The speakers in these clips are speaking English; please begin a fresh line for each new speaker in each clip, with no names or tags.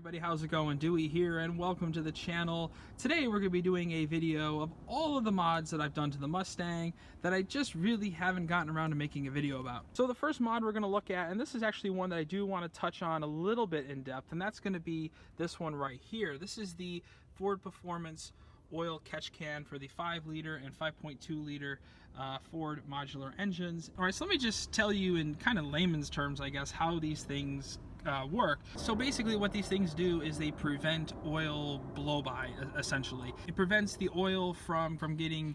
everybody, how's it going? Dewey here and welcome to the channel. Today we're going to be doing a video of all of the mods that I've done to the Mustang that I just really haven't gotten around to making a video about. So the first mod we're going to look at, and this is actually one that I do want to touch on a little bit in depth, and that's going to be this one right here. This is the Ford Performance oil catch can for the 5-liter and 5.2-liter Ford modular engines. All right, so let me just tell you in kind of layman's terms, I guess, how these things work. So basically what these things do is they prevent oil blow-by, essentially. It prevents the oil from getting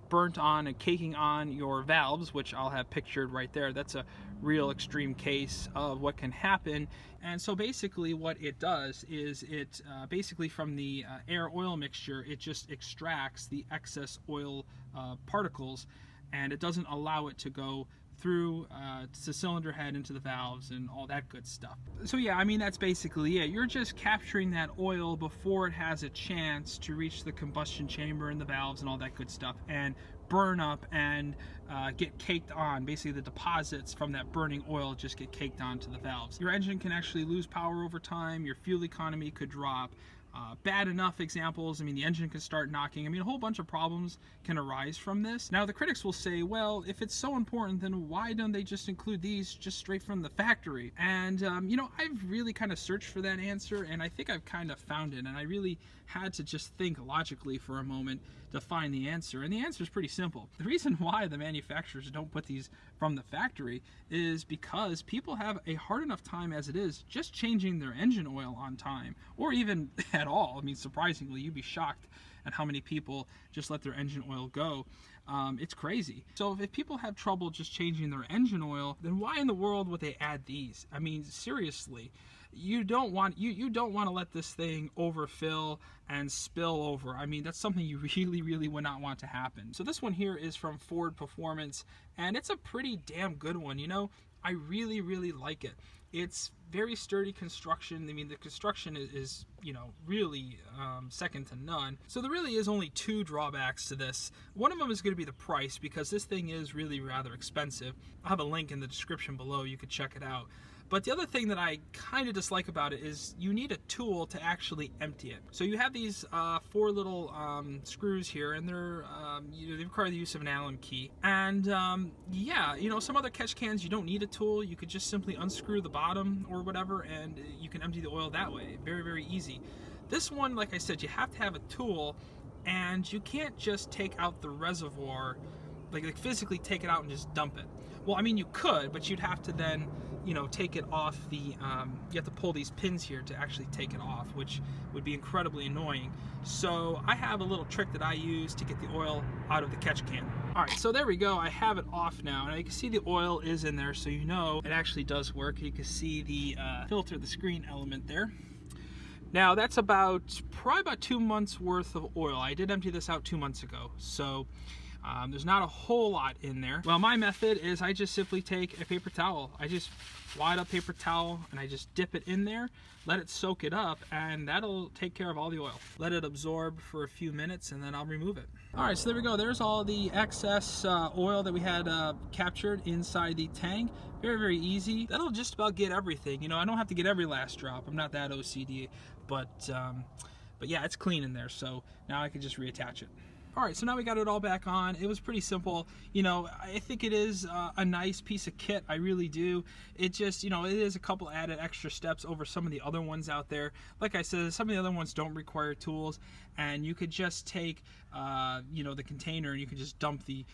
burnt on and caking on your valves, which I'll have pictured right there. That's a real extreme case of what can happen. And so basically what it does is it basically from the air-oil mixture, it just extracts the excess oil particles, and it doesn't allow it to go through the cylinder head into the valves and all that good stuff. So yeah, I mean, that's basically it. You're just capturing that oil before it has a chance to reach the combustion chamber and the valves and all that good stuff and burn up and get caked on. Basically the deposits from that burning oil just get caked onto the valves. Your engine can actually lose power over time, your fuel economy could drop. Bad enough examples, I mean, the engine could start knocking. I mean, a whole bunch of problems can arise from this. Now, the critics will say, well, if it's so important, then why don't they just include these just straight from the factory? And, you know, I've really kind of searched for that answer, and I think I've kind of found it, and I really had to just think logically for a moment to find the answer. And the answer is pretty simple. The reason why the manufacturers don't put these from the factory is because people have a hard enough time as it is just changing their engine oil on time, or even at all. I mean, surprisingly, you'd be shocked at how many people just let their engine oil go. It's crazy. So if people have trouble just changing their engine oil, then why in the world would they add these? I mean, seriously, you don't want to let this thing overfill and spill over. I mean, that's something you really would not want to happen. So this one here is from Ford Performance, and it's a pretty damn good one. You know, I really like it. It's very sturdy construction. I mean, the construction is you know, really second to none. So there really is only two drawbacks to this. One of them is going to be the price, because this thing is really rather expensive. I'll have a link in the description below, you could check it out. But the other thing that I kind of dislike about it is you need a tool to actually empty it. So you have these 4 little screws here, and they're they require the use of an Allen key. And yeah, you know, some other catch cans you don't need a tool. You could just simply unscrew the bottom or whatever, and you can empty the oil that way. Very easy. This one, like I said, you have to have a tool, and you can't just take out the reservoir, like physically take it out and just dump it. Well, I mean, you could, but you'd have to then, you know, take it off the, you have to pull these pins here to actually take it off, which would be incredibly annoying. So I have a little trick that I use to get the oil out of the catch can. All right, so there we go. I have it off now, and you can see the oil is in there, so you know it actually does work. You can see the filter, the screen element there. Now that's probably about 2 months worth of oil. I did empty this out 2 months ago, so there's not a whole lot in there. Well, my method is I just simply take a paper towel. I just wad up paper towel and I just dip it in there, let it soak it up, and that'll take care of all the oil. Let it absorb for a few minutes and then I'll remove it. All right, so there we go. There's all the excess oil that we had captured inside the tank. Very easy. That'll just about get everything. You know, I don't have to get every last drop. I'm not that OCD, but yeah, it's clean in there. So now I can just reattach it. All right, so now we got it all back on. It was pretty simple. You know, I think it is a nice piece of kit. I really do. It just, you know, it is a couple added extra steps over some of the other ones out there. Like I said, some of the other ones don't require tools, and you could just take, you know, the container and you could just dump the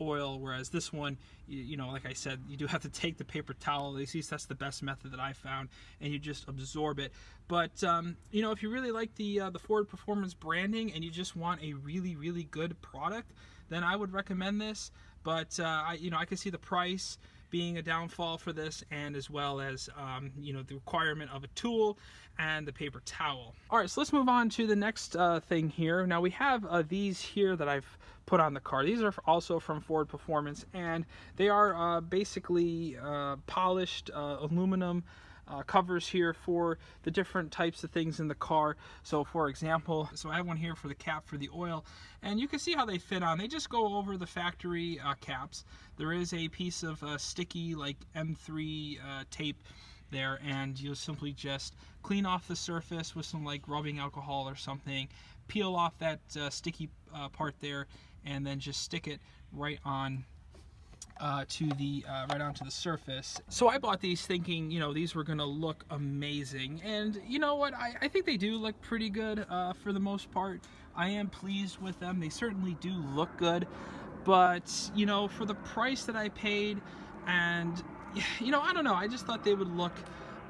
oil. Whereas this one, you know, like I said, you do have to take the paper towel. At least that's the best method that I found, and you just absorb it. But you know, if you really like the Ford Performance branding and you just want a really good product, then I would recommend this. But you know, I can see the price being a downfall for this, and as well as you know, the requirement of a tool and the paper towel. All right, so let's move on to the next thing here. Now we have these here that I've put on the car. These are also from Ford Performance, and they are basically polished aluminum covers here for the different types of things in the car. So for example, so I have one here for the cap for the oil, and you can see how they fit on. They just go over the factory caps. There is a piece of sticky like M3 tape there, and you'll simply just clean off the surface with some like rubbing alcohol or something, peel off that sticky part there, and then just stick it right on right onto the surface. So I bought these thinking, you know, these were gonna look amazing, and you know what, I think they do look pretty good for the most part. I am pleased with them. They certainly do look good, but you know, for the price that I paid, and you know, I don't know, I just thought they would look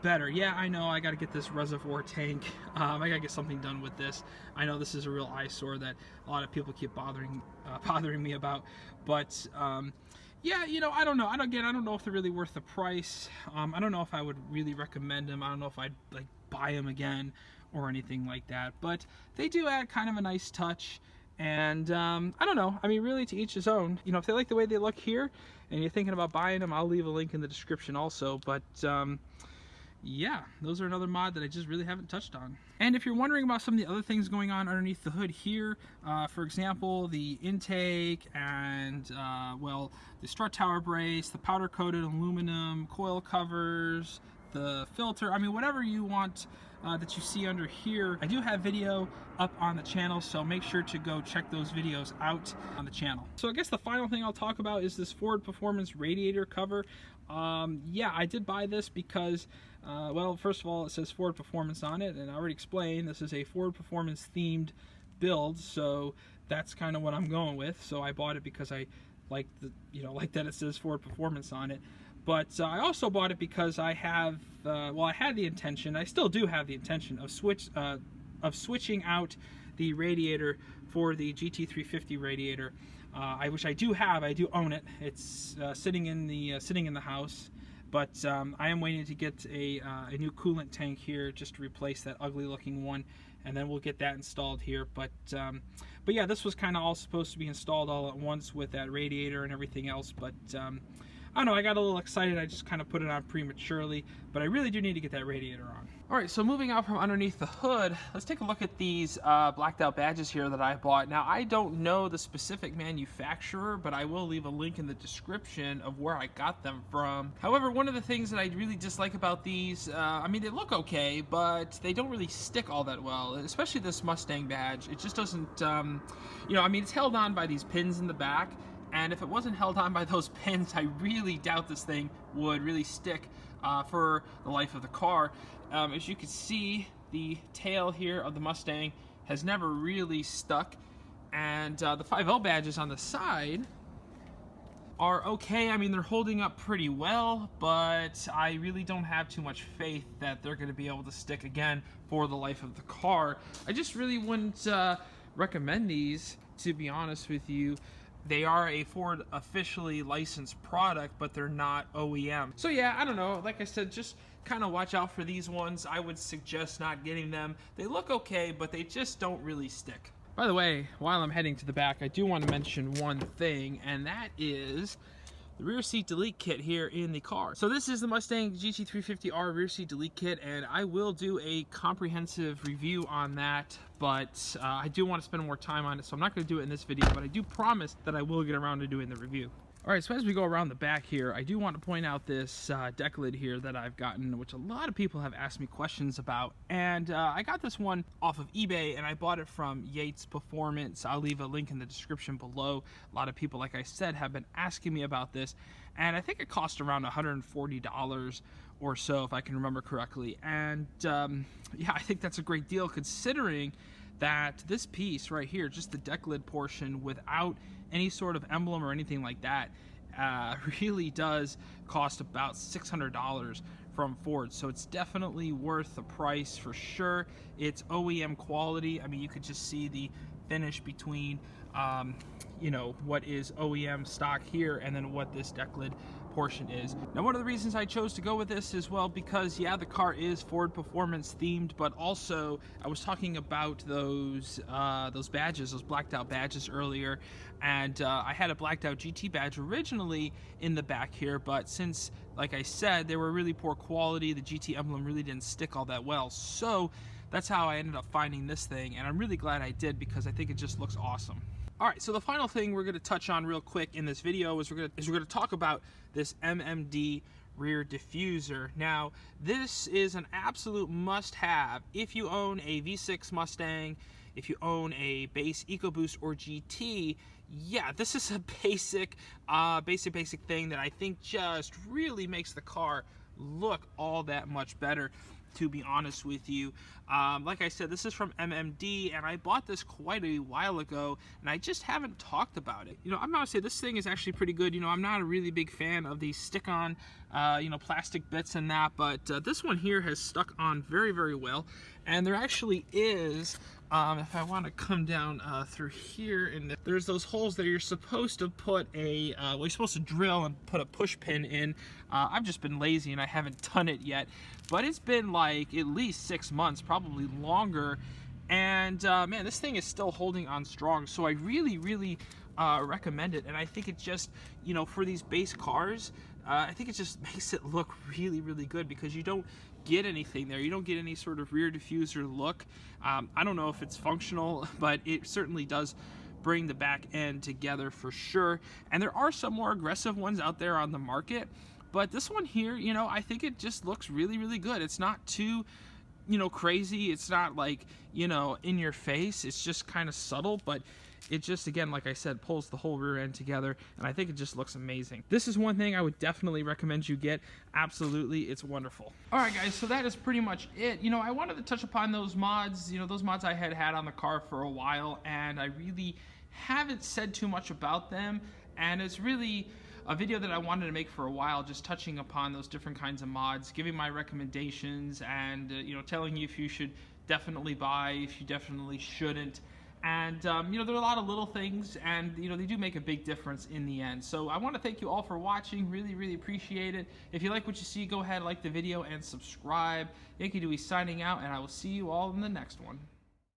better. Yeah, I know I got to get this reservoir tank. I got to get something done with this. I know this is a real eyesore that a lot of people keep bothering me about, but yeah, you know, I don't know. I don't know if they're really worth the price. I don't know if I would really recommend them. I don't know if I'd like buy them again or anything like that. But they do add kind of a nice touch. And I don't know. I mean, really, to each his own. You know, if they like the way they look here and you're thinking about buying them, I'll leave a link in the description also. But yeah, those are another mod that I just really haven't touched on. And if you're wondering about some of the other things going on underneath the hood here, for example, the intake and, well, the Strut-Tower brace, the powder-coated aluminum, coil covers, the filter, I mean, whatever you want that you see under here, I do have video up on the channel, so make sure to go check those videos out on the channel. So I guess the final thing I'll talk about is this Ford Performance radiator cover. Yeah, I did buy this because well, first of all, it says Ford Performance on it, and I already explained this is a Ford Performance themed build, so that's kind of what I'm going with. So I bought it because I like the, you know, like that it says Ford Performance on it. But I also bought it because I have, well, I had the intention, I still do have the intention of switching out the radiator for the GT350 radiator, which I do have. I do own it. It's sitting in the house. But I am waiting to get a new coolant tank here just to replace that ugly looking one, and then we'll get that installed here. But yeah, this was kind of all supposed to be installed all at once with that radiator and everything else. But I don't know, I got a little excited. I just kind of put it on prematurely, but I really do need to get that radiator on. All right, so moving out from underneath the hood, let's take a look at these blacked out badges here that I bought. Now, I don't know the specific manufacturer, but I will leave a link in the description of where I got them from. However, one of the things that I really dislike about these, I mean, they look okay, but they don't really stick all that well, especially this Mustang badge. It just doesn't, you know, I mean, it's held on by these pins in the back, and if it wasn't held on by those pins, I really doubt this thing would really stick for the life of the car. As you can see, the tail here of the Mustang has never really stuck, and the 5L badges on the side are okay. I mean, they're holding up pretty well, but I really don't have too much faith that they're going to be able to stick again for the life of the car. I just really wouldn't recommend these, to be honest with you. They are a Ford officially licensed product, but they're not OEM. So yeah, I don't know. Like I said, just kind of watch out for these ones. I would suggest not getting them. They look okay, but they just don't really stick. By the way, while I'm heading to the back, I do want to mention one thing, and that is the rear seat delete kit here in the car. So this is the Mustang GT350R rear seat delete kit, and I will do a comprehensive review on that, but I do want to spend more time on it, so I'm not going to do it in this video, but I do promise that I will get around to doing the review. Alright, so as we go around the back here, I do want to point out this deck lid here that I've gotten, which a lot of people have asked me questions about. And I got this one off of eBay, and I bought it from Yates Performance. I'll leave a link in the description below. A lot of people, like I said, have been asking me about this, and I think it cost around $140 or so, if I can remember correctly. And yeah, I think that's a great deal considering that this piece right here, just the deck lid portion without any sort of emblem or anything like that, really does cost about $600 from Ford. So it's definitely worth the price for sure. It's OEM quality. I mean, you could just see the finish between you know, what is OEM stock here and then what this deck lid portion is. Now, one of the reasons I chose to go with this is, well, because yeah, the car is Ford Performance themed, but also I was talking about those badges, those blacked out badges earlier, and I had a blacked out GT badge originally in the back here, but since, like I said, they were really poor quality, the GT emblem really didn't stick all that well, so that's how I ended up finding this thing, and I'm really glad I did because I think it just looks awesome. Alright, so the final thing we're going to touch on real quick in this video is we're going to talk about this MMD rear diffuser. Now, this is an absolute must-have if you own a V6 Mustang, if you own a base EcoBoost or GT. Yeah, this is a basic thing that I think just really makes the car look all that much better, to be honest with you. Like I said, this is from MMD, and I bought this quite a while ago, and I just haven't talked about it. You know, I'm gonna say this thing is actually pretty good. You know, I'm not a really big fan of these stick-on, you know, plastic bits and that, but this one here has stuck on very, very well. And there actually is, if I want to come down through here, and there's those holes that you're supposed to put a, well, you're supposed to drill and put a push pin in. I've just been lazy and I haven't done it yet, but it's been like at least 6 months, probably longer. And man, this thing is still holding on strong. So I really, really recommend it. And I think it just, you know, for these base cars, I think it just makes it look really, really good, because you don't get anything there. You don't get any sort of rear diffuser look. I don't know if it's functional, but it certainly does bring the back end together for sure. And there are some more aggressive ones out there on the market, but this one here, you know, I think it just looks really, really good. It's not too, you know, crazy. It's not like, you know, in your face. It's just kind of subtle, but it just, again, like I said, pulls the whole rear end together, and I think it just looks amazing. This is one thing I would definitely recommend you get. Absolutely, it's wonderful. All right, guys, so that is pretty much it. You know, I wanted to touch upon those mods, you know, those mods I had on the car for a while, and I really haven't said too much about them, and it's really a video that I wanted to make for a while, just touching upon those different kinds of mods, giving my recommendations, and you know, telling you if you should definitely buy, if you definitely shouldn't. And you know, there are a lot of little things, and you know, they do make a big difference in the end. So I want to thank you all for watching. Really, really appreciate it. If you like what you see, go ahead, like the video and subscribe. Yankee Dewey signing out, and I will see you all in the next one.